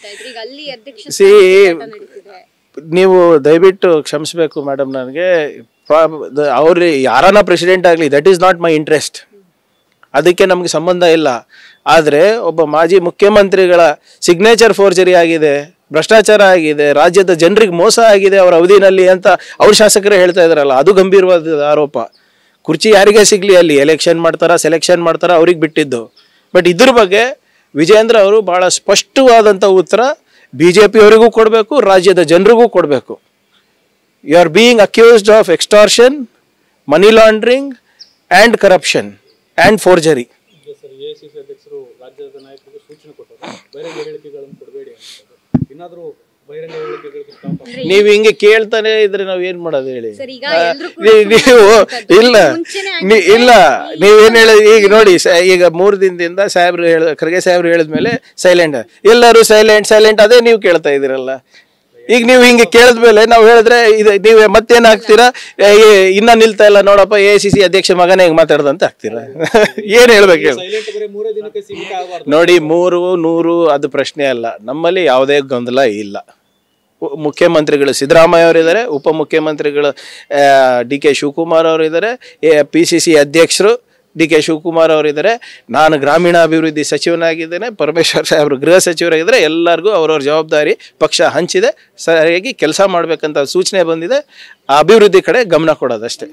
ಹೋಗ್ತಾ ಇದ್ರು, ಈಗ ಅಲ್ಲಿ ಅಧ್ಯಕ್ಷ ಸಿ ನೀವು ದಯವಿಟ್ಟು ಕ್ಷಮಿಸಬೇಕು ಮೇಡಮ್, ನನಗೆ ಅವ್ರು ಯಾರನ್ನ ಪ್ರೆಸಿಡೆಂಟ್ ಆಗಲಿ that is not my interest, ಅದಕ್ಕೆ ನಮಗೆ ಸಂಬಂಧ ಇಲ್ಲ. ಆದರೆ ಒಬ್ಬ ಮಾಜಿ ಮುಖ್ಯಮಂತ್ರಿಗಳ ಸಿಗ್ನೇಚರ್ ಫೋರ್ಜರಿ ಆಗಿದೆ, ಭ್ರಷ್ಟಾಚಾರ ಆಗಿದೆ, ರಾಜ್ಯದ ಜನರಿಗೆ ಮೋಸ ಆಗಿದೆ ಅವರ ಅವಧಿನಲ್ಲಿ ಅಂತ ಅವ್ರ ಶಾಸಕರೇ ಹೇಳ್ತಾ ಇದ್ದಾರಲ್ಲ, ಅದು ಗಂಭೀರವಾದ ಆರೋಪ. ಕುರ್ಚಿ ಯಾರಿಗೆ ಸಿಗಲಿ, ಅಲ್ಲಿ ಎಲೆಕ್ಷನ್ ಮಾಡ್ತಾರ ಸೆಲೆಕ್ಷನ್ ಮಾಡ್ತಾರ ಅವ್ರಿಗೆ ಬಿಟ್ಟಿದ್ದು. ಬಟ್ ಇದ್ರ ಬಗ್ಗೆ ವಿಜೇಂದ್ರ ಅವರು ಭಾಳ ಸ್ಪಷ್ಟವಾದಂಥ ಉತ್ತರ BJP ಅವರಿಗೂ ಕೊಡಬೇಕು, ರಾಜ್ಯದ ಜನರಿಗೂ ಕೊಡಬೇಕು. You are being accused of extortion, money laundering and corruption and forgery. ನೀವು ಹಿಂಗೆ ಕೇಳ್ತಾನೆ ಇದ್ರೆ ನಾವ್ ಏನ್ ಮಾಡೋದು ಹೇಳಿ? ನೀವು ಇಲ್ಲ ನೀವೇನ್ ಹೇಳ, ಈಗ ನೋಡಿ ಈಗ 3 ದಿನದಿಂದ ಸಾಹೇಬ್ರು ಖರ್ಗೆ ಸಾಹೇಬ್ರು ಹೇಳಿದ್ಮೇಲೆ ಸೈಲೆಂಟ್, ಎಲ್ಲರೂ ಸೈಲೆಂಟ್ ಅದೇ ನೀವು ಕೇಳ್ತಾ ಇದೀರಲ್ಲ. ಈಗ ನೀವು ಹಿಂಗೆ ಕೇಳಿದ್ಮೇಲೆ ನಾವು ಹೇಳಿದ್ರೆ ನೀವೇ ಮತ್ತೇನ್ ಆಗ್ತೀರಾ, ಇನ್ನ ನಿಲ್ತಾ ಇಲ್ಲ ನೋಡಪ್ಪ AICC ಅಧ್ಯಕ್ಷ ಮಗನೇ ಹಿಂಗ್ ಮಾತಾಡ್ದಂತ ಆಗ್ತೀರಾ? ಏನ್ ಹೇಳ್ಬೇಕು ಹೇಳಿ? ನೋಡಿ 300 ಅದು ಪ್ರಶ್ನೆ ಅಲ್ಲ, ನಮ್ಮಲ್ಲಿ ಯಾವುದೇ ಗೊಂದಲ ಇಲ್ಲ. ಮುಖ್ಯಮಂತ್ರಿಗಳು ಸಿದ್ದರಾಮಯ್ಯ ಅವರಿದ್ದಾರೆ, ಉಪಮುಖ್ಯಮಂತ್ರಿಗಳು DK ಶಿವಕುಮಾರ್ ಅವರಿದ್ದಾರೆ, PCC ಅಧ್ಯಕ್ಷರು DK ಶಿವಕುಮಾರ್ ಅವರಿದ್ದಾರೆ, ನಾನು ಗ್ರಾಮೀಣಾಭಿವೃದ್ಧಿ ಸಚಿವನಾಗಿದ್ದೇನೆ, ಪರಮೇಶ್ವರ್ ಸಾಹೇಬರು ಗೃಹ ಸಚಿವರಾಗಿದ್ದಾರೆ. ಎಲ್ಲರಿಗೂ ಅವ್ರವ್ರ ಜವಾಬ್ದಾರಿ ಪಕ್ಷ ಹಂಚಿದೆ, ಸರಿಯಾಗಿ ಕೆಲಸ ಮಾಡಬೇಕಂತ ಸೂಚನೆ ಬಂದಿದೆ. ಆ ಅಭಿವೃದ್ಧಿ ಕಡೆ ಗಮನ ಕೊಡೋದಷ್ಟೇ.